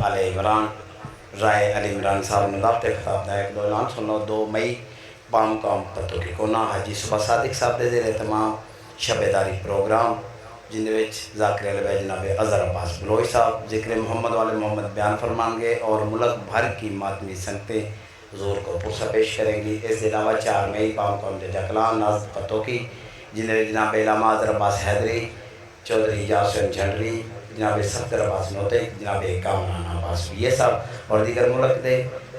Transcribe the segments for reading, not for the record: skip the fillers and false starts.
आले इमरान राय अली इमरान साहब ने रबते खिताब का एक दौरान सुनो 2 मई पाम कौम पत्तों की कोना हाजी सुबह सादिक साहब के जेर तमाम शबेदारी प्रोग्राम जिन्हें ज़ाकिर अलबैत जनाब अज़हर अब्बास बलोच साहब ज़िक्र मोहम्मद वाले मोहम्मद बयान फरमाएंगे और मुल्क भर की मातमी संगतें ज़ोर को पुरसा पेश करेंगी। इसके अलावा 4 मई पाम कौम जकलान नाज पत्तों की जिन्हें जनाब इलामा अज़हर अब्बास हैदरी चौधरी यासिन झंडरी जनाब सफ्तर अब्बास नोतिक जनाब कामरान अब्बास ये साहब और दीगर मुल्क के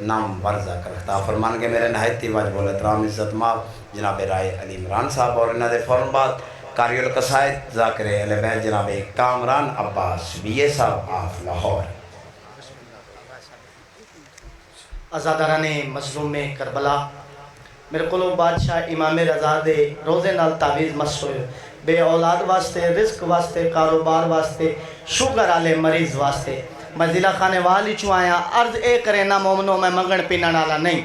नाम वर्जा कर खिताब फरमाएंगे। मेरे नहायती वाजिब एहतराम इज़्ज़त माब जनाब राय अली इमरान साहब और इन्होंने फ़ौरन बाद कारियल कसायद ज़ाकिर अलबैत जनाब कामरान अब्बास बीए साहब आफ लाहौर। आज़ादाराने मज़लूम करबला मेरे को बादशाह इमाम रज़ा दे रोज़े नाल तावीज़ मस होए बे औलाद वास्ते रिस्क वास्ते कारोबार वास्ते शुगर आले मरीज़ वास्ते मैं ज़िला खाने वाली चू आया अर्ज़ ए करे ना मोमनो मैं मंगण पीने वाला नहीं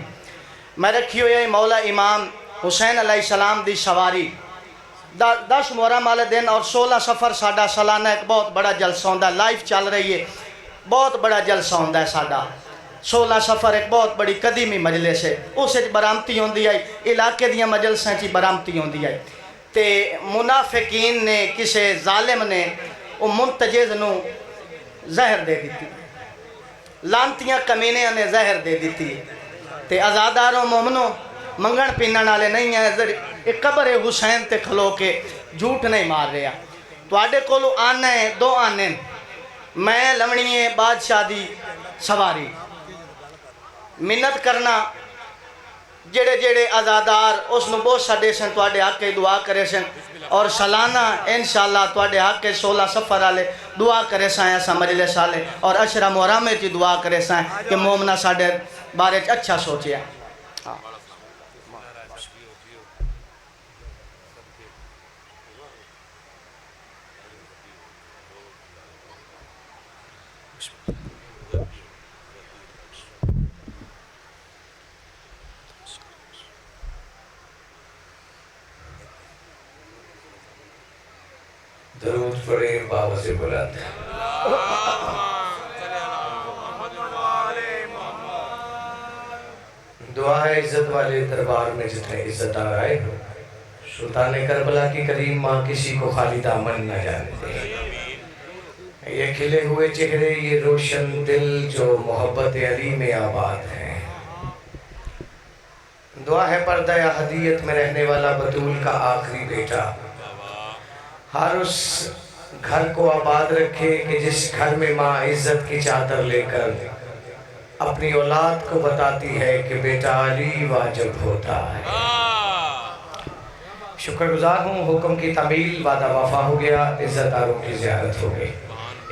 मैं रखी हुई मौला इमाम हुसैन अलैहिस्सलाम दी सवारी 10 मुहर्रम वाले दिन और 16 सफ़र साडा सालाना एक बहुत बड़ा जलसा होंदा लाइफ चल रही है बहुत बड़ा जलसा होंदा है साडा 16 सफ़र एक बहुत बड़ी कदीमी मजलिस है उस बरामती होंदी आई इलाके दियां मजलिसां च बरामती होंदी आई ते मुनाफिकीन ने किसी जालिम ने वो मुंतजिज़ नू जहर दे दी लानतियां कमीनियां ने जहर दे दी ते आज़ादारों मोमनो मंगण पीने वाले नहीं है एक कबर है हुसैन ते खलो के झूठ नहीं मार रहा तुहाडे कोलों आना है 2 आने मैं लवणी है बादशाह दी सवारी मिन्नत करना जेड़े जेड़े आज़ादार उसनू बहुत साडे सन तुहाडे हक दुआ करे सन और सालाना इंशाअल्लाह तुहाडे हक 16 सफ़र वाले दुआ करे सां असां मजलिस वाले और अशरा मुहर्रम च दुआ करे सां कि मोमना साडे बारे अच्छा सोचिया। हाँ दरूद पढ़े बाबा से बुलंद। दुआ है इज्जत वाले दरबार में जितने इज्जतदार आए हो सुल्तान करबला की करीम माँ किसी को खाली दामन न जाने दे। ये खिले हुए चेहरे ये रोशन दिल जो मोहब्बत अली में आबाद हैं। दुआ है पर्दा हदीयत में रहने वाला बतूल का आखिरी बेटा हर उस घर को आबाद रखे कि जिस घर में माँ इज्जत की चादर लेकर अपनी औलाद को बताती है कि बेटा अली वाजिब होता है। शुक्रगुजार हूँ हुक्म की तमील वादा वफा हो गया इज्जतदारों की ज़ियारत हो गई।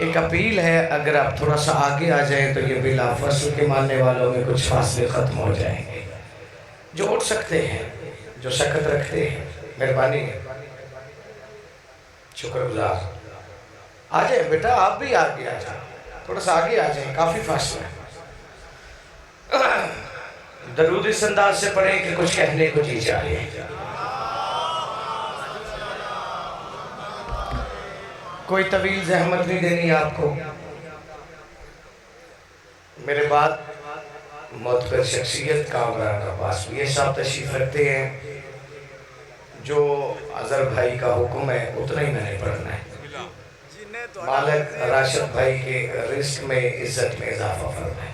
एक अपील है अगर आप थोड़ा सा आगे आ जाएं तो ये बिला फसल के मानने वालों में कुछ फासले ख़त्म हो जाएंगे। जो उठ सकते हैं जो शकत रखते हैं मेहरबानी है शुक्रगुजार आ जाए बेटा आप भी आगे आ जाए थोड़ा सा आगे आ जाए काफ़ी फासला है। दरूद इस अंदाज से पढ़ें कि कुछ कहने को जी चाहिए। कोई तवील जहमत नहीं देनी आपको। मेरे बाद मोतबर शख्सियत कामरान अब्बास ये साहब तशरीफ रखते हैं। जो अजहर भाई का हुक्म है उतना ही मैंने पढ़ना है। मालिक राशिद भाई के रिस्क में इज्जत में इजाफा फरमाए।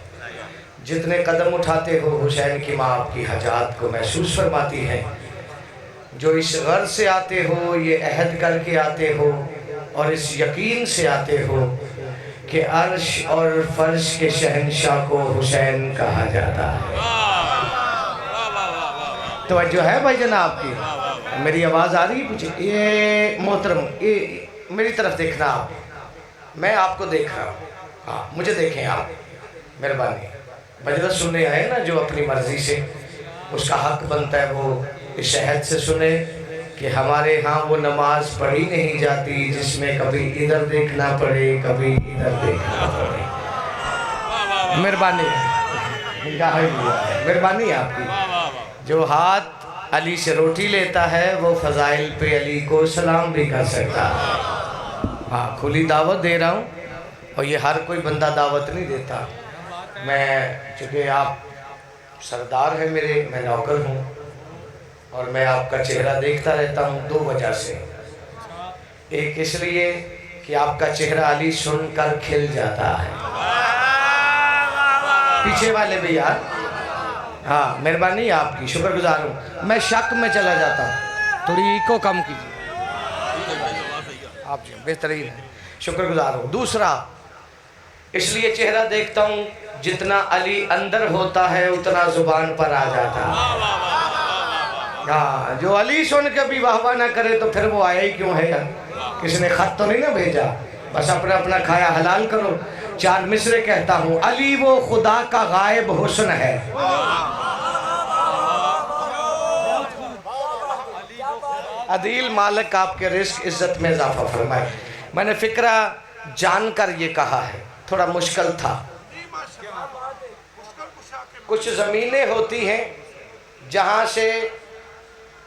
जितने कदम उठाते हो हुसैन की माँ आपकी हजात को महसूस फरमाती है। जो इस गर्ज से आते हो ये अहद करके आते हो और इस यकीन से आते हो कि अर्श और फर्श के शहंशाह को हुसैन कहा जाता है। तो जो है भाई जनाब की मेरी आवाज़ आ रही है कुछ ये मोहतरम ये मेरी तरफ देखना आप मैं आपको देख रहा हूँ। हाँ मुझे देखें आप मेहरबानी। मजलिस सुनने आए ना जो अपनी मर्ज़ी से उसका हक बनता है वो इस शहद से सुने कि हमारे यहाँ वो नमाज पढ़ी नहीं जाती जिसमें कभी इधर देखना पड़े कभी इधर देखना पड़े। मेहरबानी मेहरबानी आपकी। जो हाथ अली से रोटी लेता है वो फ़ज़ाइल पे अली को सलाम भी कर सकता है। हाँ खुली दावत दे रहा हूँ और ये हर कोई बंदा दावत नहीं देता। मैं चूँकि आप सरदार हैं मेरे, मैं नौकर हूँ और मैं आपका चेहरा देखता रहता हूँ 2 वजह से। एक इसलिए कि आपका चेहरा अली सुनकर खिल जाता है। पीछे वाले भी यार, हाँ मेहरबानी आपकी, शुक्रगुजार हूँ। मैं शक में चला जाता हूँ, थोड़ी इको कम कीजिए आप जी, बेहतरीन है, शुक्रगुजार हूँ। दूसरा इसलिए चेहरा देखता हूँ, जितना अली अंदर होता है उतना जुबान पर आ जाता है। हाँ, जो अली सुन के भी वाहवा ना करे तो फिर वो आया ही क्यों है यार? किसी ने खत तो नहीं ना भेजा, बस अपना अपना खाया हलाल करो। 4 मिसरे कहता हूँ, अली वो खुदा का गायब हुस्न है, अदील मालिक आपके रिस्क इज्जत में इजाफा फरमाए। मैंने फिक्रा जानकर ये कहा है, थोड़ा मुश्किल था। कुछ ज़मीनें होती हैं जहाँ से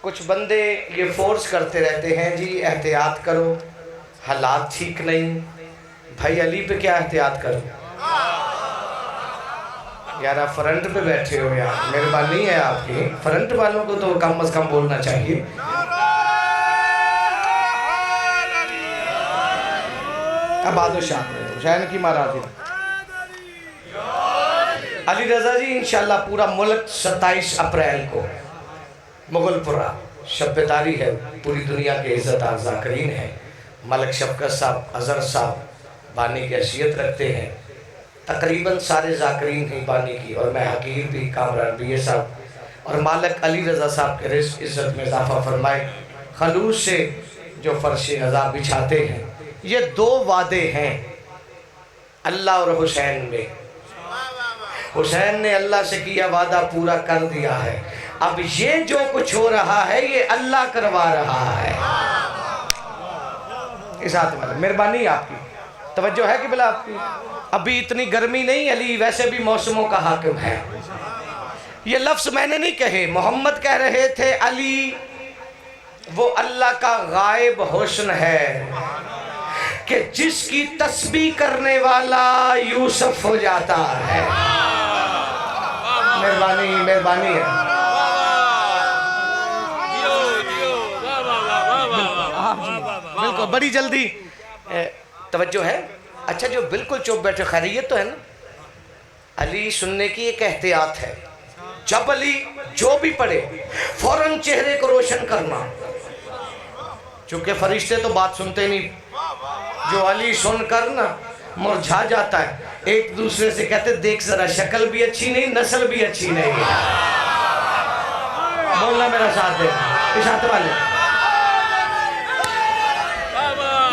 कुछ बंदे ये फोर्स करते रहते हैं, जी एहतियात करो, हालात ठीक नहीं। भाई अली पे क्या एहतियात करो यार? आप फ्रंट पे बैठे हो यार, मेहरबानी है आपकी। फ्रंट वालों को तो कम से कम बोलना चाहिए। अब बादशाह हुसैन की महाराज अली रजा जी इंशाल्लाह पूरा मुल्क 27 अप्रैल को मुगलपुरा शब्बेदारी है, पूरी दुनिया के इज़्ज़त ज़ाकरीन है। मलक शफकत साहब, अज़हर साहब बानी की हैसियत रखते हैं, तकरीबन सारे ज़ाकरीन ही बानी की, और मैं हकीर भी, कामरान भी, ये सब। और मालिक अली रज़ा साहब के रिज़्क़ इज़्ज़त में इजाफ़ा फरमाए। खलूस से जो फर्श नज़ा बिछाते हैं, ये 2 वादे हैं अल्लाह और हुसैन में। हुसैन ने अल्लाह से किया वादा पूरा कर दिया है, अब ये जो कुछ हो रहा है ये अल्लाह करवा रहा है। इस हाथ में मेहरबानी आपकी, तवज्जो है कि बिला आपकी? अभी इतनी गर्मी नहीं, अली वैसे भी मौसमों का हाकिम है। ये लफ्ज़ मैंने नहीं कहे, मोहम्मद कह रहे थे, अली वो अल्लाह का गायब हुस्न है कि जिसकी तस्बीह करने वाला यूसुफ हो जाता है। मेहरबानी मेहरबानी है। बिल्कुल, बड़ी जल्दी तवज्जो है। अच्छा, जो बिल्कुल चुप बैठे, खैरियत तो है ना? अली सुनने की एक एहतियात है, जब अली जो भी पढ़े फौरन चेहरे को रोशन करना, चूंकि फरिश्ते तो बात सुनते नहीं। जो अली सुनकर ना मुरझा जाता है, एक दूसरे से कहते देख जरा शक्ल भी अच्छी नहीं, नस्ल भी अच्छी नहीं है। बोलना मेरा साथ दे, इस हाथ वाले।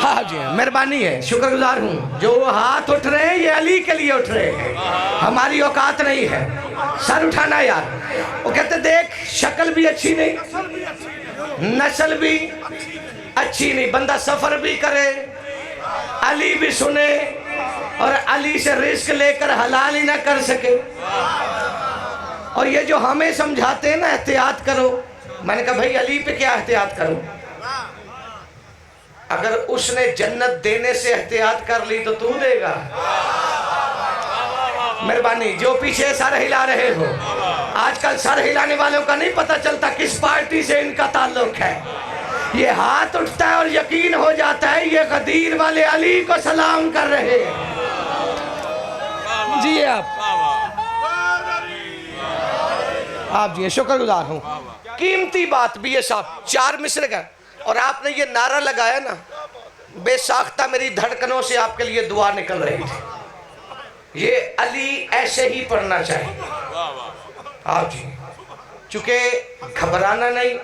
हाँ जी, मेहरबानी है, शुक्रगुजार हूँ। जो हाथ उठ रहे हैं ये अली के लिए उठ रहे हैं, हमारी औकात नहीं है सर उठाना यार। वो कहते देख शक्ल भी अच्छी नहीं, नस्ल भी अच्छी नहीं, बंदा सफर भी करे, अली भी सुने और अली से रिस्क लेकर हलाल ही ना कर सके। और ये जो हमें समझाते हैं ना एहतियात करो, मैंने कहा भाई अली पे क्या एहतियात करूं? अगर उसने जन्नत देने से एहतियात कर ली तो तू देगा? मेहरबानी, जो पीछे सर हिला रहे हो, आजकल सर हिलाने वालों का नहीं पता चलता किस पार्टी से इनका ताल्लुक है। ये हाथ उठता है और यकीन हो जाता है ये गदीर वाले अली को सलाम कर रहे हैं। जी आप जी शुक्रगुजार हूँ। कीमती बात भी है साहब, 4 मिसरे का, और आपने ये नारा लगाया ना, बेसाख्ता मेरी धड़कनों से आपके लिए दुआ निकल रही थी। ये अली ऐसे ही पढ़ना चाहिए आप जी, चूंकि घबराना नहीं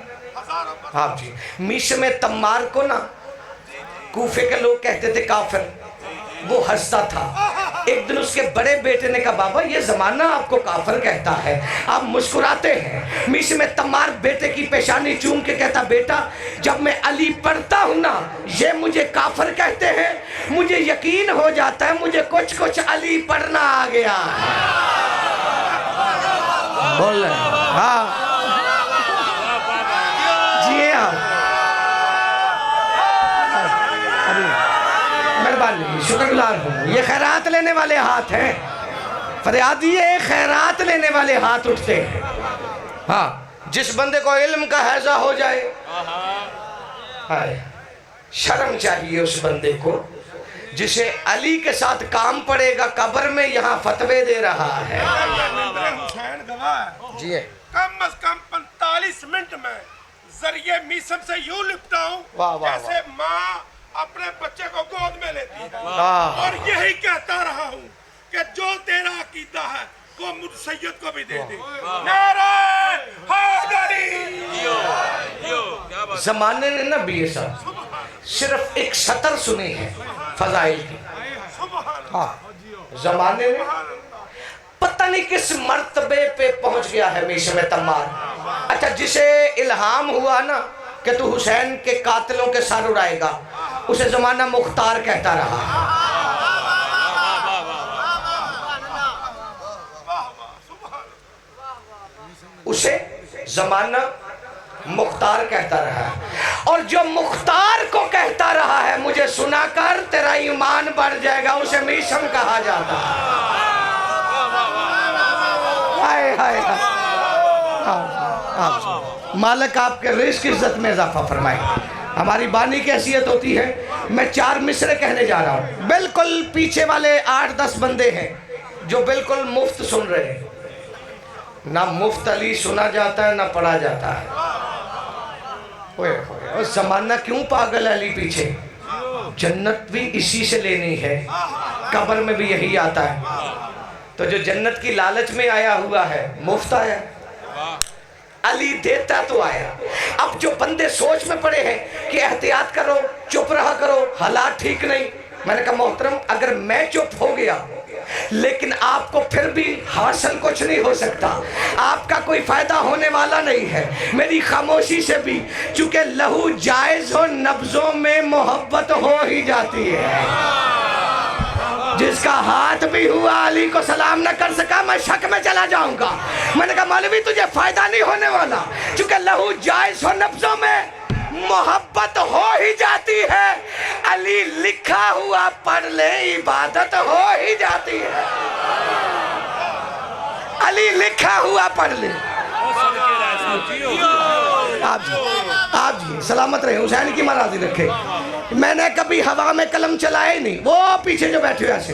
आप जी। मीश में तम्मार को ना कूफे के लोग कहते थे काफिर, वो हंसता था। एक दिन उसके बड़े बेटे ने कहा बाबा ये जमाना आपको काफिर कहता है, आप मुस्कुराते हैं। मीश में तम्मार बेटे की पेशानी चूम के कहता बेटा जब मैं अली पढ़ता हूँ ना ये मुझे काफिर कहते हैं, मुझे यकीन हो जाता है मुझे कुछ कुछ अली पढ़ना आ गया। बोल हाँ मेहरबानी, शुक्रगुजार हूँ। ये खैरात लेने वाले हाथ हैं, फरियादी ये खैरात लेने वाले हाथ उठते हैं। हाँ, जिस बंदे को इल्म का हैजा हो जाए, हाय शर्म चाहिए उस बंदे को जिसे अली के साथ काम पड़ेगा कब्र में, यहाँ फतवे दे रहा है। जी है। कम अज कम 45 मिनट में जरिए मीसम से यूं लिपटा हूं जैसे माँ अपने बच्चे को गोद में लेती है, और यही कहता रहा हूं कि जो तेरा अकीदा है वो मुझ सैयद को भी दे दे। नारे हैदरी। जमाने ने ना बीए साहब सिर्फ एक सतर सुनी है फजाइल की। हाँ, जमाने में पता नहीं किस मर्तबे पे पहुंच गया है मीशम तम्मार। अच्छा, जिसे इल्हाम हुआ ना कि तू हुसैन के कातिलों के सर उड़ाएगा, उसे जमाना मुख्तार कहता रहा। उसे जमाना मुख्तार कहता रहा, और जो मुख्तार को कहता रहा है मुझे सुनाकर तेरा ईमान बढ़ जाएगा, उसे मीशम कहा जाता है। हाय हाय हाय। मालिक आपके रिस्क इज्जत में इजाफा फरमाए। हमारी बानी की हैसियत होती है। मैं 4 मिसरे कहने जा रहा हूँ, बिल्कुल पीछे वाले 8-10 बंदे हैं जो बिल्कुल मुफ्त सुन रहे हैं। ना मुफ्त अली सुना जाता है ना पढ़ा जाता है। ओए जमाना क्यों पागल अली पीछे, जन्नत भी इसी से लेनी है, कब्र में भी यही आता है। तो जो जन्नत की लालच में आया हुआ है मुफ्त आया, अली देता तो आया। अब जो बंदे सोच में पड़े हैं कि एहतियात करो, चुप रहा करो, हालात ठीक नहीं, मैंने कहा मोहतरम अगर मैं चुप हो गया लेकिन आपको फिर भी हासिल कुछ नहीं हो सकता, आपका कोई फायदा होने वाला नहीं है मेरी खामोशी से भी, चूंकि लहू जायज हो नब्जों में मोहब्बत हो ही जाती है। जिसका हाथ भी हुआ अली को सलाम न कर सका, मैं शक में चला जाऊंगा। मैंने कहा मौलवी तुझे फायदा नहीं होने वाला, चूंकि लहू जायज हो नब्जों में मोहब्बत हो ही जाती है। अली लिखा हुआ पढ़ ले इबादत हो ही जाती है। अली लिखा हुआ पढ़ ले। आप जी सलामत रहे, हुसैन की मराजी रखे। मैंने कभी हवा में कलम चलाए नहीं, वो पीछे जो बैठे हुए ऐसे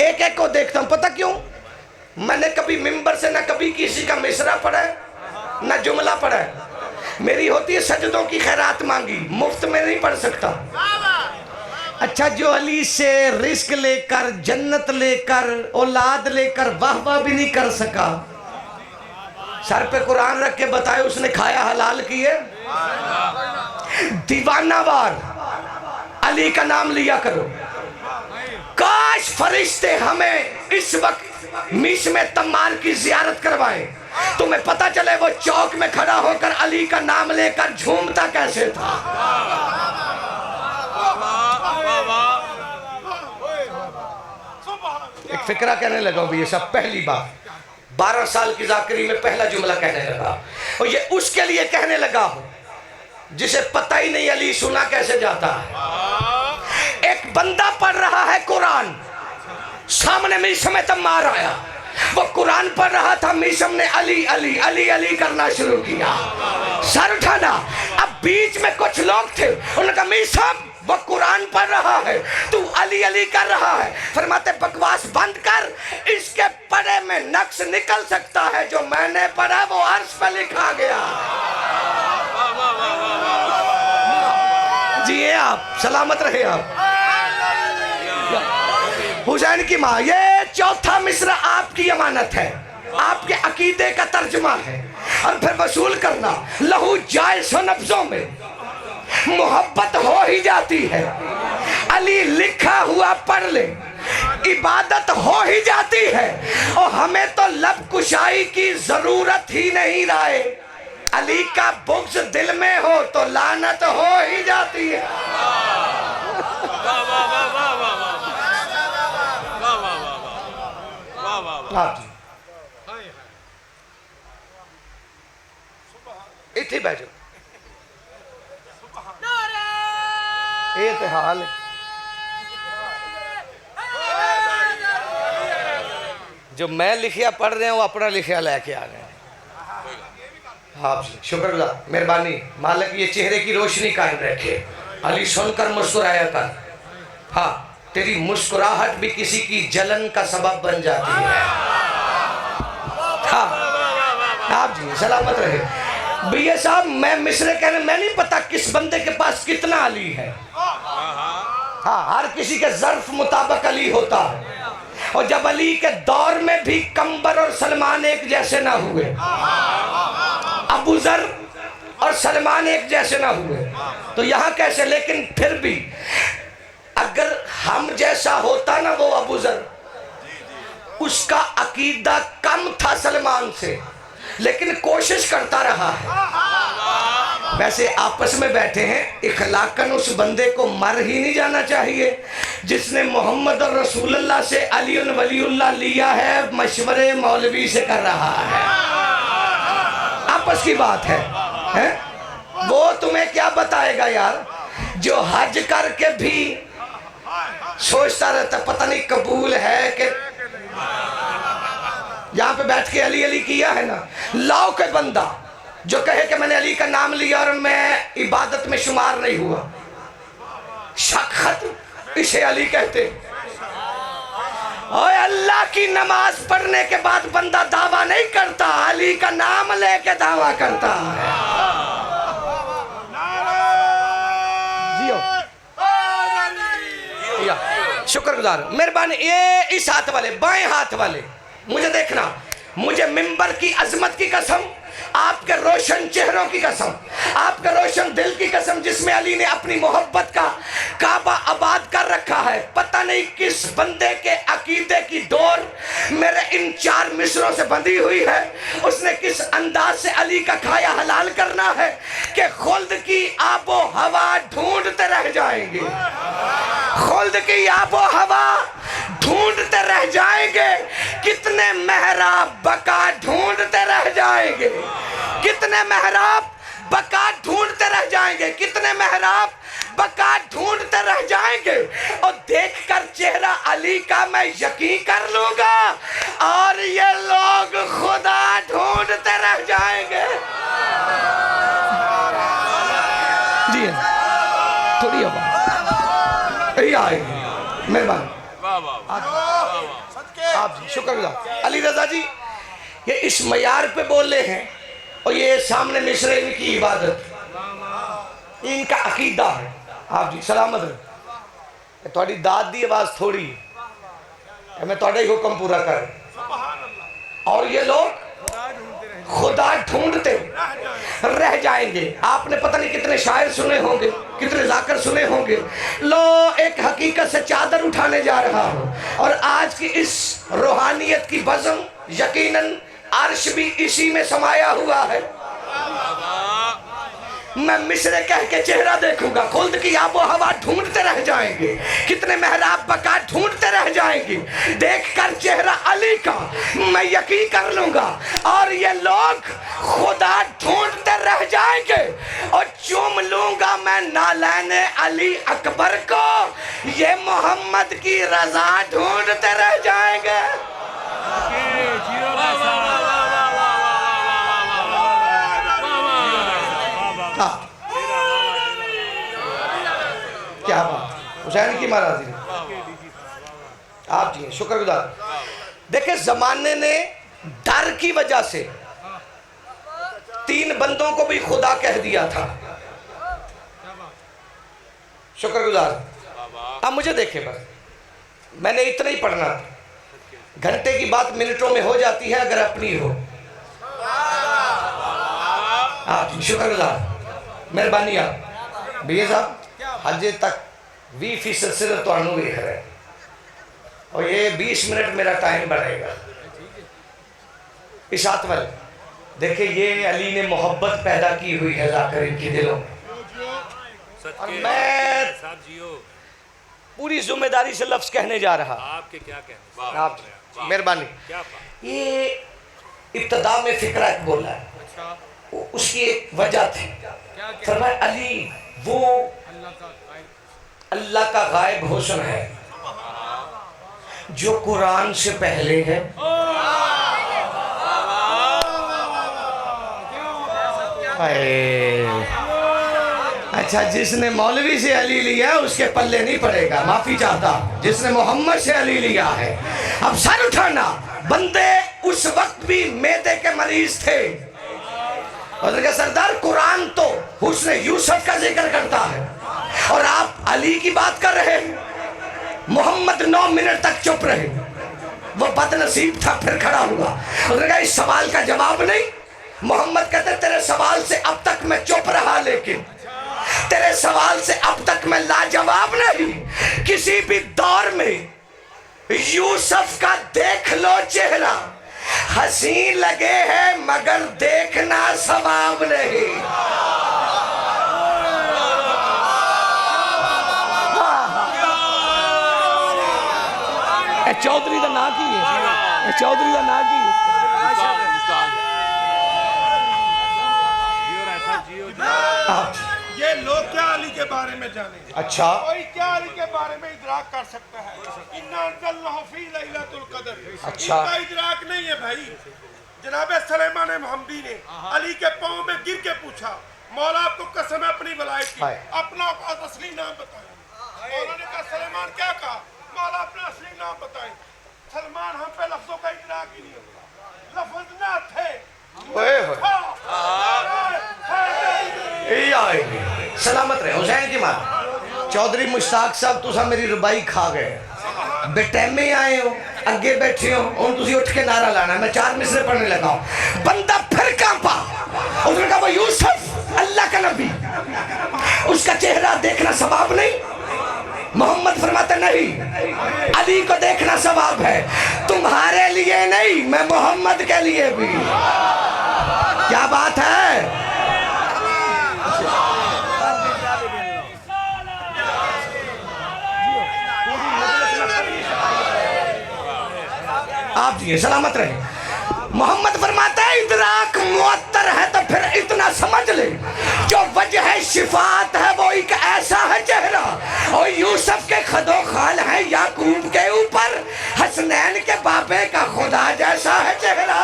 एक एक को देखता हूँ। पता क्यों? मैंने कभी मिंबर से ना कभी किसी का मिसरा पढ़ा है ना जुमला पढ़ा है। मेरी होती है सजदों की खैरात मांगी, मुफ्त में नहीं पढ़ सकता। अच्छा, जो अली से रिस्क लेकर, जन्नत लेकर, औलाद लेकर वाह वाह भी नहीं कर सका, सर पे कुरान रख के बताए उसने खाया हलाल किए। दीवानावार अली का नाम लिया करो। काश फरिश्ते हमें इस वक्त मीशम तम्मार की जियारत करवाएं, तुम्हें पता चले वो चौक में खड़ा होकर अली का नाम लेकर झूमता कैसे था। एक फिक्रा कहने लगा भी, ये सब पहली बार 12 साल की जाकरी में पहला जुमला कहने लगा, और ये उसके लिए कहने लगा हो जिसे पता ही नहीं अली सुना कैसे जाता है। एक बंदा पढ़ रहा है कुरान, सामने मीशम तम्मार आया, वो कुरान पढ़ रहा था, मीशम ने अली अली अली अली करना शुरू किया, सर उठाना। अब बीच में कुछ लोग थे, उन्होंने कहा मीशम वो कुरान पढ़ रहा है, तू अली अली कर रहा है। फरमाते बकवास बंद कर, इसके पढ़े में नक्श निकल सकता है, जो मैंने पढ़ा वो अर्श पे लिखा गया। जिए आप, सलामत रहे आप। हुसैन की माँ, ये चौथा मिसरा आपकी अमानत है, आपके अकीदे का तर्जुमा है। और फिर वसूल करना, लहू जायज़ हो नब्जों में मोहब्बत हो ही जाती है। अली लिखा हुआ पढ़ ले इबादत हो ही जाती है, और हमें तो लब कुशाई की जरूरत ही नहीं रहे। अली का बुग़्ज़ दिल में हो तो लानत हो ही जाती है। इतने बैठो, ये तो हाल है। जो मैं लिखिया पढ़ रहे हैं वो अपना लिखिया लेके आ गए। हाँ जी, शुक्रगुजार, मेहरबानी मालिक ये चेहरे की रोशनी कायम रखे। अली सुनकर मुस्कुराया कर। हाँ, तेरी मुस्कुराहट भी किसी की जलन का सबब बन जाती है। हाँ आप जी सलामत रहे। भैया साहब मैं मिसरे कहने, मैं नहीं पता किस बंदे के पास कितना अली है। हाँ, हर किसी के ज़र्फ मुताबिक अली होता है। और जब अली के दौर में भी कंबर और सलमान एक जैसे ना हुए, अबू ज़र और सलमान एक जैसे ना हुए, तो यहाँ कैसे? लेकिन फिर भी अगर हम जैसा होता ना वो अबू ज़र, उसका अकीदा कम था सलमान से, लेकिन कोशिश करता रहा है। वैसे आपस में बैठे हैं, इखलाकन उस बंदे को मर ही नहीं जाना चाहिए जिसने मोहम्मद और रसूलुल्लाह से अली वलीउल्लाह लिया है, मशवरे मौलवी से कर रहा है। आपस की बात है? वो तुम्हें क्या बताएगा यार, जो हज करके भी सोचता रहता पता नहीं कबूल है कि यहाँ पे बैठ के अली अली किया है ना। लाओ के बंदा जो कहे कि मैंने अली का नाम लिया और मैं इबादत में शुमार नहीं हुआ, शखत इसे अली कहते। और अल्लाह की नमाज पढ़ने के बाद बंदा दावा नहीं करता, अली का नाम लेके दावा करता है। शुक्रगुजार, मेहरबानी। ये इस हाथ वाले, बाएं हाथ वाले, मुझे देखना, मुझे मिंबर की अजमत की कसम, आपके रोशन चेहरों की कसम, आपके रोशन दिल की कसम, जिसमें अली ने अपनी मोहब्बत का काबा आबाद कर रखा है। पता नहीं किस बंदे के अकीदे की डोर मेरे इन 4 मिसरों से बंधी हुई है। उसने किस अंदाज से अली का खाया हलाल करना है कि खुल्द की आबो हवा ढूंढते रह जाएंगे, खुल्द की आबो हवा ढूंढते रह जाएंगे। कितने मेहराब बका ढूंढते रह जाएंगे, कितने मेहराब बका ढूंढते रह जाएंगे, कितने मेहराब बका ढूंढते रह जाएंगे। और देखकर चेहरा अली का मैं यकीन कर लूंगा और ये लोग खुदा ढूंढते रह जाएंगे। जी थोड़ी आवाज आएगी, मेहरबानी। आप शुक्रगुजार। अली रजा जी ये इस मयार पे बोले हैं और ये सामने मिसरे इनकी इबादत, इनका अकीदा है। आप जी सलामत रहे। थोड़ी दाद दी आवाज थोड़ी है, मैं थोड़ा ही हुक्म पूरा कर। और ये लोग खुदा ढूंढते रह जाएंगे। आपने पता नहीं कितने शायर सुने होंगे, कितने जाकर सुने होंगे। लो एक हकीकत से चादर उठाने जा रहा हूँ और आज की इस रूहानियत की बज़म यकीनन अर्श भी इसी में समाया हुआ है। मैं मिसरे कह के चेहरा देखूंगा, खुल्द की आबो हवा ढूंढते रह जाएंगे, कितने मेहराब बका ढूंढते रह जाएंगे। देखकर चेहरा अली का मैं यकीन कर लूंगा और ये लोग खुदा ढूंढते रह जाएंगे। और चूम लूंगा मैं नालैने अली अकबर को, ये मोहम्मद की रजा ढूंढते रह जाएंगे। क्या बात, हुसैन की महाराजी। आप जी शुक्रगुजार। देखिए जमाने ने डर की वजह से 3 बंदों को भी खुदा कह दिया था। शुक्रगुजार। अब मुझे देखे बस, मैंने इतना ही पढ़ना था। घंटे की बात मिनटों में हो जाती है अगर अपनी हो। आप जी शुक्रगुजार, मेहरबानी। आप भैया साहब अजे तक 20% सिर्फ तुहानू वेख रहे और ये 20 मिनट मेरा टाइम बढ़ेगा। इस हाथ वाले देखिए, ये अली ने मोहब्बत पैदा की हुई है जाकर इनके दिलों में। और मैं पूरी जिम्मेदारी से लफ्ज कहने जा रहा। आपके क्या कहने? आप मेहरबानी। ये इब्तदा में फिक्रा बोला है, उसकी एक वजह थी। फरमाया अली वो अल्लाह का गायब हुस्न है जो कुरान से पहले है अच्छा, जिसने मौलवी से अली लिया उसके पल्ले नहीं पड़ेगा, माफी चाहता। जिसने मोहम्मद से अली लिया है, अब सर उठाना। बंदे उस वक्त भी मैदे के मरीज थे। और सरदार, कुरान तो हुस्न यूसुफ का जिक्र करता है और आप अली की बात कर रहे हैं। मोहम्मद 9 मिनट तक चुप रहे। वो बदनसीब था, फिर खड़ा हुआ। उसने कहा इस सवाल का जवाब नहीं। मोहम्मद कहते तेरे सवाल से अब तक मैं चुप रहा, लेकिन तेरे सवाल से अब तक मैं लाजवाब नहीं। किसी भी दौर में यूसुफ का देख लो चेहरा, हंसी लगे है मगर देखना सवाब नहीं। चौधरी का ना की है, चौधरी का ना की है। ये लोग क्या अली के बारे में जाने? अच्छा, कोई क्या अली के बारे में इदराक कर सकता है? इन्ना अंज़लनाहु फी लैलतुल क़द्र। अच्छा, इनका इदराक नहीं है भाई। जनाब सुलेमान महमदी ने अली के पांव में गिर के पूछा, मौला आपको कसम है अपनी वलायत की, अपना असली नाम बताएं। मौला ने कहा सुलेमान क्या कहा? मौला अपना असली नाम बताएं। सलमान हम पे लफ्जों का इदराक ही नहीं होता, लफ्ज ना थे। सलामत रहे हुसैन की मां। चौधरी मुश्ताक साहब तुसा मेरी रुबाई खा गए। बेटैमे आए हो, अगे बैठे हो, और तुसी उठ के नारा लाना। मैं 4 मिसरे पढ़ने लगा हूं। बंदा फिर कांपा। उसने कहा वो यूसुफ अल्लाह का नबी, उसका चेहरा देखना सवाब नहीं। मोहम्मद फरमाते नहीं, अली को देखना सवाब है। तुम्हारे लिए नहीं, मैं मोहम्मद के लिए भी। क्या बात है? आप जी सलामत रहे। मोहम्मद फरमाता है इदराक मुअत्तर है तो फिर इतना समझ ले, जो वजह शिफात है वो एक ऐसा है चेहरा। और यूसुफ के खदो खाल है याकूब के ऊपर, हसनैन के बाबे का खुदा जैसा है चेहरा।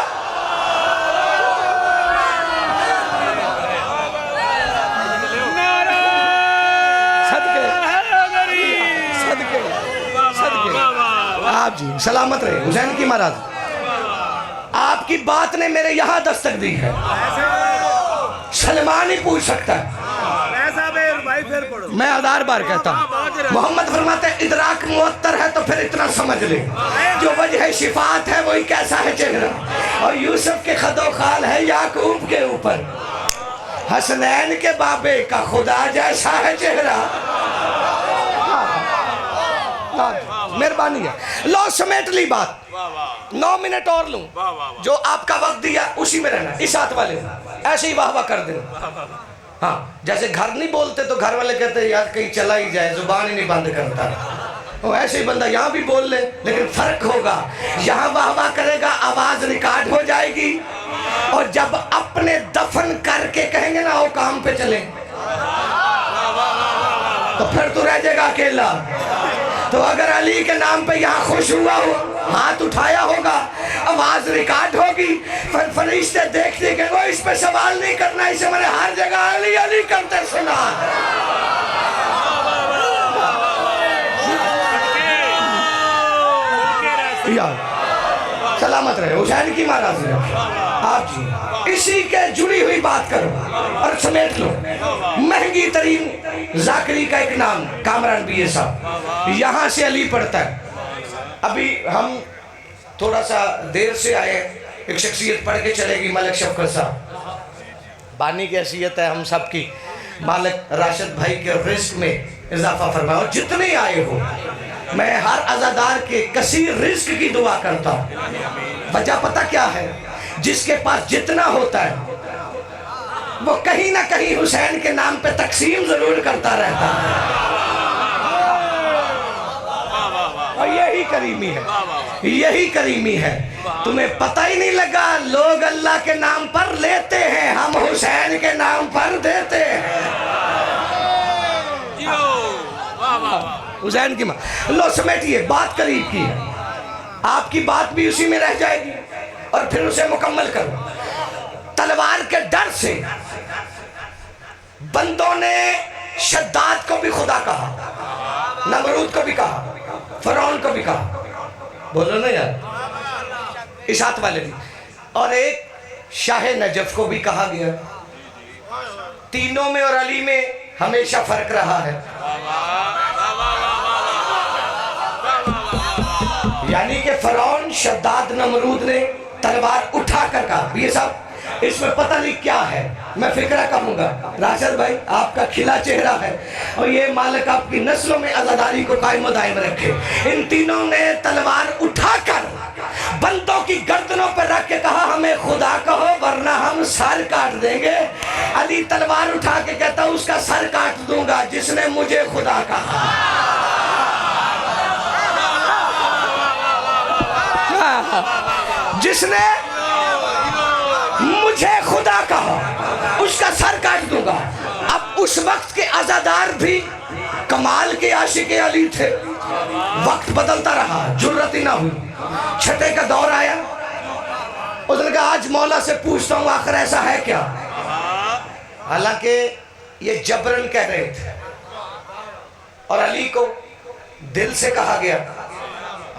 आप जी सलामत रहे हुसैन की महाराज। आपकी बात ने मेरे यहां दस्तक दी है। सलमान ही पूछ सकता है। मैं 1000 बार कहता हूं। मोहम्मद फरमाते इदराक मुअत्तर है तो फिर इतना समझ ले, जो वजह शिफात है वही कैसा है चेहरा। और यूसुफ के खदो खाल है याकूब के ऊपर, हसनैन के बाबे का खुदा जैसा है चेहरा। मेहरबानी है। लो समेट ली बात। 9 मिनट और लूं, जो आपका वक्त दिया उसी में रहना। इस हाथ वाले ऐसे ही वाह वाह कर देना। हाँ, जैसे घर नहीं बोलते तो घर वाले कहते हैं यार कहीं चला ही जाए, जुबान ही नहीं बंद करता। तो ऐसे ही बंदा यहाँ भी बोल ले, लेकिन फर्क होगा। यहाँ वाह वाह करेगा, आवाज रिकॉर्ड हो जाएगी, और जब अपने दफन करके कहेंगे ना वो काम पे चले, तो फिर तू रह जाएगा अकेला। तो अगर अली के नाम पे यहाँ खुश हुआ हो, हाथ उठाया होगा, आवाज रिकॉर्ड होगी, फरिश्ते देखते कि वो इस पे सवाल नहीं करना, इसे मैंने हर जगह अली अली करते सुना। सलामत रहे हुसैन की महाराज। आप जी इसी के जुड़ी हुई बात करो और समेट लो। महंगी तरीन जाकरी का एक नाम कामरान बीए साहब, यहाँ से अली पढ़ता है। अभी हम थोड़ा सा देर से आए, एक शख्सियत पढ़ के चलेगी, मलिक शफकत साहब। बानी की हैसियत है हम सब की, मालिक राशिद भाई के रिस्क में इजाफा फरमाए। और जितने आए हो, मैं हर अज़ादार के कसीर रिस्क की दुआ करता हूँ। वजह पता क्या है? जिसके पास जितना होता है वो कहीं ना कहीं हुसैन के नाम पे तकसीम जरूर करता रहता है, और यही करीमी है, यही करीमी है। तुम्हें पता ही नहीं लगा, लोग अल्लाह के नाम पर लेते हैं, हम हुसैन के नाम पर देते हैं। हुसैन की मां। लो समेटिए, बात करीब की है, आपकी बात भी उसी में रह जाएगी और फिर उसे मुकम्मल करो। तलवार के डर से बंदों ने शद्दाद को भी खुदा कहा, नमरूद को भी कहा, फरौन को भी कहा, बोलो ना यार, इशात वाले भी, और एक शाह नजफ को भी कहा गया। तीनों में और अली में हमेशा फर्क रहा है। यानी कि फरौन, शद्दाद, नमरूद ने तलवार उठा कर कहा। ये सब इसमें पता नहीं क्या है, मैं फिक्रा कहूंगा। राशिद भाई आपका खिला चेहरा है और ये मालिक आपकी नस्लों में आजादारी को कायम दायम रखे। इन तीनों ने तलवार उठाकर बंदों की गर्दनों पर रख के कहा हमें खुदा कहो वरना हम सर काट देंगे। अली तलवार उठा के कहता उसका सर काट दूंगा जिसने मुझे खुदा कहा। जिसने मुझे खुदा कहा उसका सर काट दूंगा। अब उस वक्त के आजादार भी कमाल के आशिक अली थे। वक्त बदलता रहा, जुर्रत ही ना हुई। छठे का दौर आया, उसने कहा आज मौला से पूछता हूं आखिर ऐसा है क्या। हालांकि ये जबरन कह रहे थे और अली को दिल से कहा गया।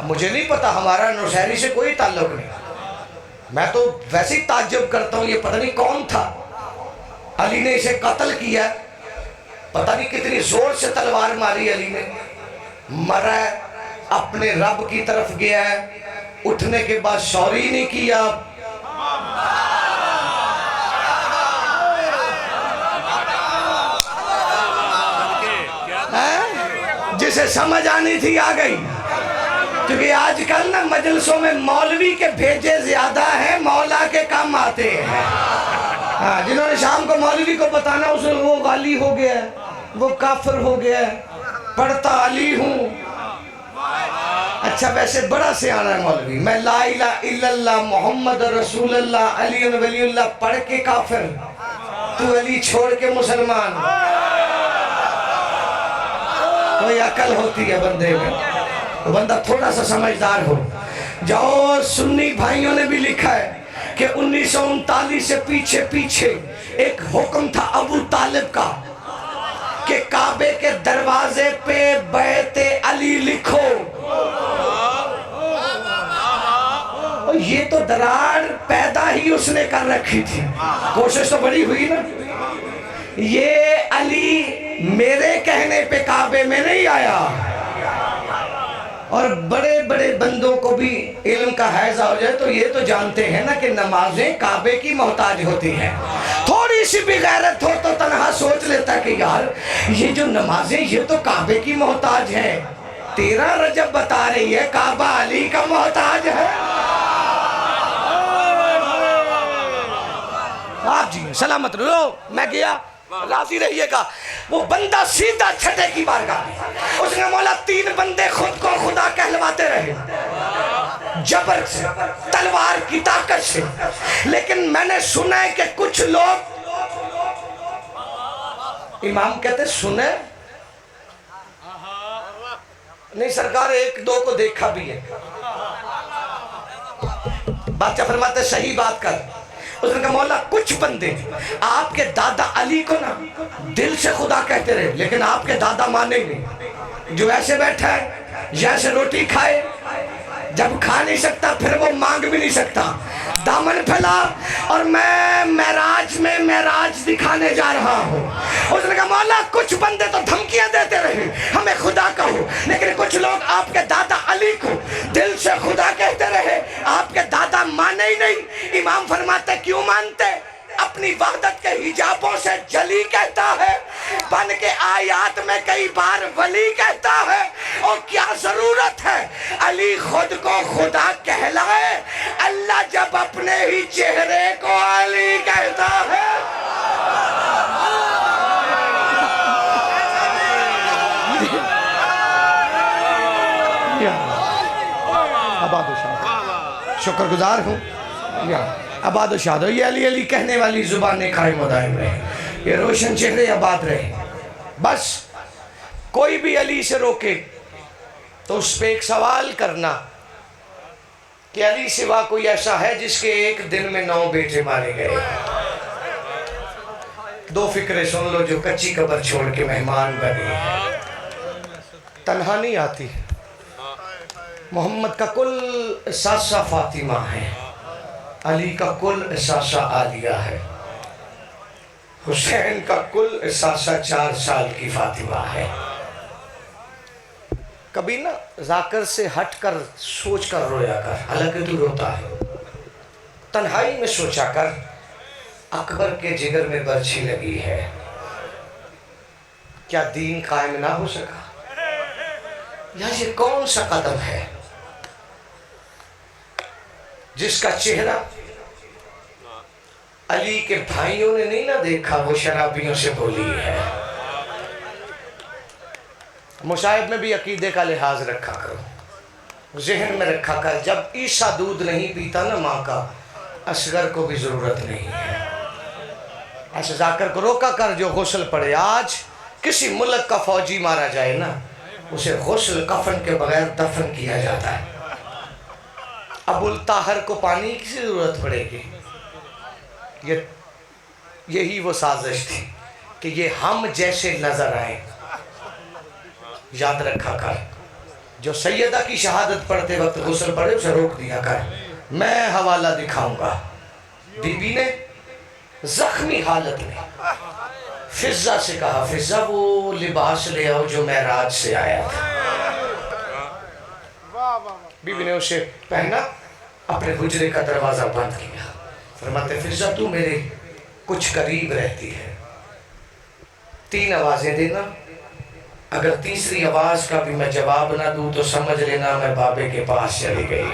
मुझे नहीं पता, हमारा नौशहरी से कोई ताल्लुक नहीं, मैं तो वैसे ही ताज्जुब करता हूँ ये पता नहीं कौन था। अली ने इसे कत्ल किया, पता नहीं कितनी जोर से तलवार मारी अली ने, मरा है, अपने रब की तरफ गया है, उठने के बाद सॉरी नहीं किया। जिसे समझ आनी थी आ गई, क्योंकि आजकल ना मजलिसों में मौलवी के भेजे ज्यादा हैं, मौला के कम आते हैं। हाँ, जिन्होंने शाम को मौलवी को बताना उसे वो गाली हो गया, वो काफिर हो गया, पढ़ता अली हूँ। अच्छा वैसे बड़ा सियाना है मौलवी, मैं ला इलाहा इल्लल्लाह मोहम्मद रसूलुल्लाह अली वलीउल्लाह पढ़ के काफिर, तू अली छोड़ के मुसलमान। कोई अकल होती है बंदे में, तो बंदा थोड़ा सा समझदार हो। जाओ सुन्नी भाइयों ने भी लिखा है कि 1939 से पीछे पीछे एक हुक्म था अबू तालिब का कि काबे के दरवाजे पे बैते अली लिखो। और ये तो दरार पैदा ही उसने कर रखी थी, कोशिश तो बड़ी हुई ना। ये अली मेरे कहने पे काबे में नहीं आया। और बड़े बड़े बंदों को भी इल्म का हैजा हो जाए तो ये तो जानते हैं ना कि नमाजें काबे की मोहताज होती हैं। थोड़ी सी भी गैरत हो तो तन्हा सोच लेता कि यार ये जो नमाजें ये तो काबे की मोहताज हैं। 13 रजब बता रही है काबा अली का मोहताज है। आप जी सलामत रहो, मैं गया, राजी रहिएगा। वो बंदा सीधा छठे की बारगाह, उसने मौला 3 बंदे खुद को खुदा कहलवाते रहे जबर से, तलवार की ताकत से। लेकिन मैंने सुना है कि कुछ लोग, इमाम कहते सुने नहीं सरकार, 1-2 को देखा भी है। बादशाह फरमाते सही बात कर। उसने कहा मौला कुछ बंदे आपके दादा अली को ना दिल से खुदा कहते रहे, लेकिन आपके दादा माने नहीं। जो ऐसे बैठा है जैसे रोटी खाए, जब खा नहीं सकता फिर वो मांग भी नहीं सकता, दामन फैला और मैं महराज दिखाने जा रहा हूँ। उसने कहा मौला कुछ बंदे तो धमकियां देते रहे हमें खुदा कहो, लेकिन कुछ लोग आपके दादा अली को दिल से खुदा कहते रहे, आपके दादा माने ही नहीं। इमाम फरमाते क्यों मानते? अपनी वहदत के हिजाबों से जली कहता है, बन के आयात में कई बार वली कहता है। और क्या जरूरत है अली खुद को खुदा कहलाए, अल्लाह जब अपने ही चेहरे को अली कहता है। शुक्रगुजार हूँ, आबाद शाद हो। ये अली अली कहने वाली जुबानें कायम दायम रहे, ये रोशन चेहरे आबाद रहे। बस कोई भी अली से रोके तो उस पर एक सवाल करना कि अली सिवा कोई ऐसा है जिसके एक दिन में 9 बेटे मारे गए। दो फिक्रें सुन लो जो कच्ची कब्र छोड़ के मेहमान बने हैं। तन्हा नहीं आती। मोहम्मद का कुल सासा फातिमा है, अली का कुल सासा आलिया है, हुसैन का कुल सासा 4 साल की फातिमा है। कभी ना जाकर से हट कर सोच कर रोया कर, हालांकि तू रोता है। तन्हाई में सोचा कर, अकबर के जिगर में बर्छी लगी है, क्या दीन कायम ना हो सका? या ये कौन सा कदम है जिसका चेहरा अली के भाइयों ने नहीं ना देखा, वो शराबियों से बोली है। मुसाहिब में भी अकीदे का लिहाज रखा करो, जहन में रखा कर, जब ईसा दूध नहीं पीता ना माँ का, असगर को भी जरूरत नहीं है। ऐसे जाकर को रोका कर जो गुस्ल पड़े। आज किसी मुल्क का फौजी मारा जाए ना, उसे गुस्ल कफन के बगैर दफन किया जाता है। अबुल ताहर को पानी की जरूरत पड़ेगी। यही वो साजिश थी कि ये हम जैसे नजर आए। याद रखा कर, जो सैयदा की शहादत पढ़ते वक्त गुस्ल पड़े उसे रोक दिया कर। मैं हवाला दिखाऊंगा। बीबी ने जख्मी हालत में फिजा से कहा, फिजा वो लिबास ले आओ जो मेराज से आया था। बीबी ने उसे पहना, अपने हुजरे का दरवाजा बंद किया। फरमाते फिजा तू मेरे कुछ करीब रहती है, 3 आवाजें देना, अगर तीसरी आवाज का भी मैं जवाब ना दूं तो समझ लेना मैं बाबे के पास चली गई।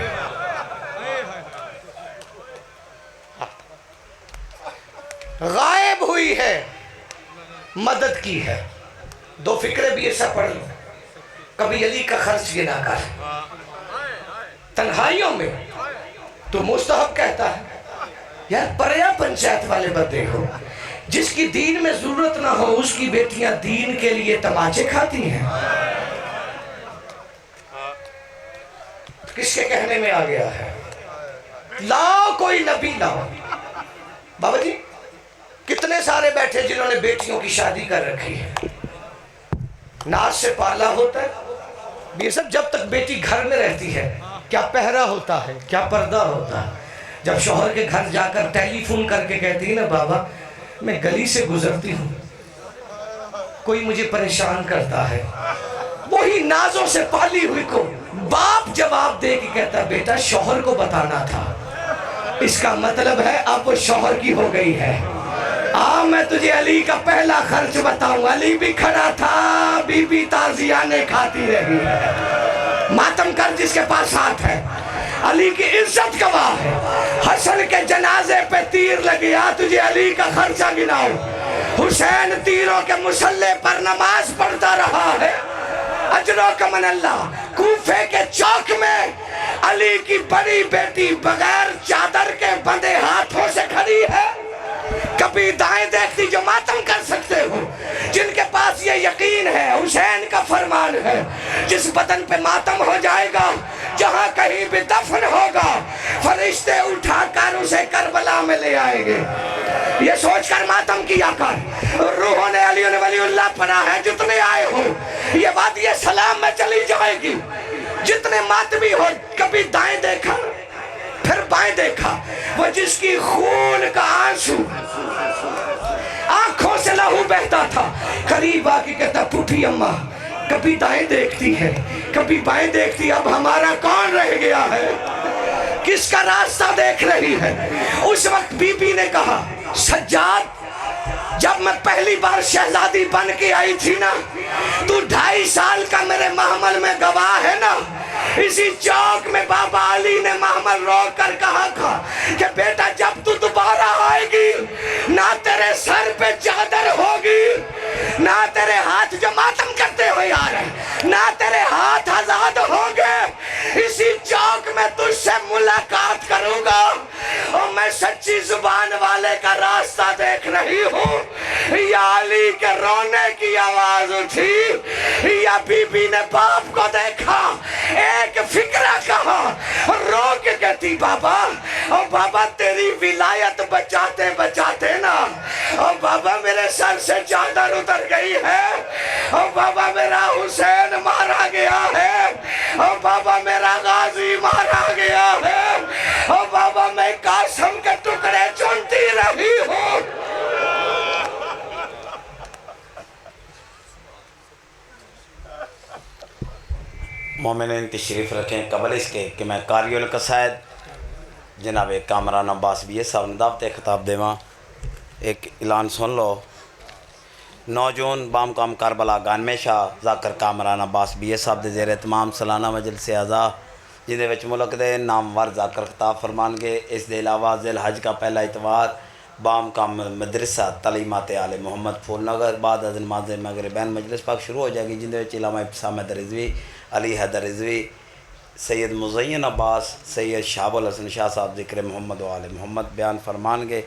गायब हुई है, मदद की है। 2 फिक्रे भी ऐसा पढ़ लो, कभी अली का खर्च गिना कर। तन्हाइयों में तो मुस्तहब कहता है यार, परया पंचायत वाले बंदे हो, जिसकी दीन में जरूरत ना हो उसकी बेटियां दीन के लिए तमाचे खाती हैं। किसके कहने में आ गया है? लाओ कोई नबी लाओ। बाबा जी कितने सारे बैठे जिन्होंने बेटियों की शादी कर रखी है, नाज से पाला होता है। ये सब जब तक बेटी घर में रहती है, क्या पहरा होता है, क्या पर्दा होता है। जब शौहर के घर जाकर टेलीफोन करके कहती है ना, बाबा मैं गली से गुजरती हूँ, कोई मुझे परेशान करता है, वही नाजों से पाली हुई को बाप जवाब दे के कहता बेटा शौहर को बताना था। इसका मतलब है अब वो शौहर की हो गई है। मैं तुझे अली का पहला खर्च बताऊं। अली भी खड़ा था, बीबी ताजियाने खाती रही है। मातम कर जिसके पास हाथ है, अली की इज्जत गवाह है। हसन के जनाजे पे तीर लग गया, तुझे अली का खर्चा गिनाओ। हुसैन तीरों के मुसल्ले पर नमाज पढ़ता रहा है, अजरो कमन अल्लाह। कूफे के चौक में अली की बड़ी बेटी बगैर चादर के बंधे हाथों से खड़ी है। कभी दाएं देखती जो मातम कर सकते हो, जिनके पास ये यकीन है हुसैन का फरमान है, जिस बदन पे मातम हो जाएगा, जहां कहीं भी दफन होगा, फरिश्ते उठाकर उसे करबला में ले आएंगे। ये सोचकर मातम किया कर। रूहों ने अली ने वलीउल्लाह पढ़ा है, जितने आए हो ये बात ये सलाम में चली जाएगी। जितने मातमी हो, कभी दाएं देखा फिर बाएं देखा, वो जिसकी खून का आंसू आंखों से लहू बहता था, करीब आके कहता पुठी अम्मा कभी दाएं देखती है कभी बाएं देखती, अब हमारा कौन रह गया है, किसका रास्ता देख रही है। उस वक्त बीबी ने कहा सज्जाद, जब मैं पहली बार शहजादी बन के आई थी ना, तू 2.5 साल का मेरे महमल में गवाह है ना। इसी चौक में बाबा अली ने महमल रोक कर कहा था कि बेटा जब तू दोबारा आएगी ना तेरे सर पे चादर होगी, ना तेरे हाथ जो मातम करते हुए आ रहे, ना तेरे हाथ आजाद होंगे। इसी चौक में तुझसे मुलाकात करूंगा और मैं सच्ची जुबान वाले का रास्ता देख रही हूँ, या अली के रोने की आवाज उठी, या बीबी ने बाप को देखा, एक फिक्रा कहा, रो के कहती बाबा, ओ बाबा तेरी विलायत बचाते बचाते ना, ओ बाबा मेरे सर से चादर उतर गई है, ओ बाबा मेरा हुसैन मारा गया है, ओ बाबा मेरा गाजी मारा गया है, ओ बाबा मैं कासम के टुकड़े चुनती रही हूँ। मोमिन तशरीफ़ रखें कबल इसके कि मैं कारियुल कसायद जनाब कामरान अब्बास भी साहब ने दावत खिताब देवा। एक ऐलान सुन लो। 9 जून बाम काम करबला गानमे शाह जाकर कामरान अब्बास भी साहब के जेर तमाम सालाना मजलिस आज़ा जिन्हें मुल्क के नामवर जाकर खिताब फरमानगे। इस दे अलावा ज़िल हज का पहला इतवार बाम काम मदरसा तलीमात आले मोहम्मद फूलनगर बाद नमाज मगरिबैन मजलिस पाक शुरू हो जाएगी, जिन्हें इलामा इब्सामत रिजवी, अली हैदर रिजवी, सैयद मुज़य्यन अब्बास, सैयद शाहुल हसन शाह साहब ज़िक्र मोहम्मद व आले मोहम्मद बयान फरमानगे।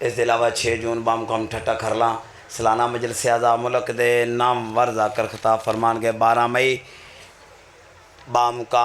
इस अलावा 6 जून बाम कौम ठट्टा खरला सालाना मजलिस आज़ा मुल्क दे नामवर जाकर खिताब फरमानगे। 12 मई बाम का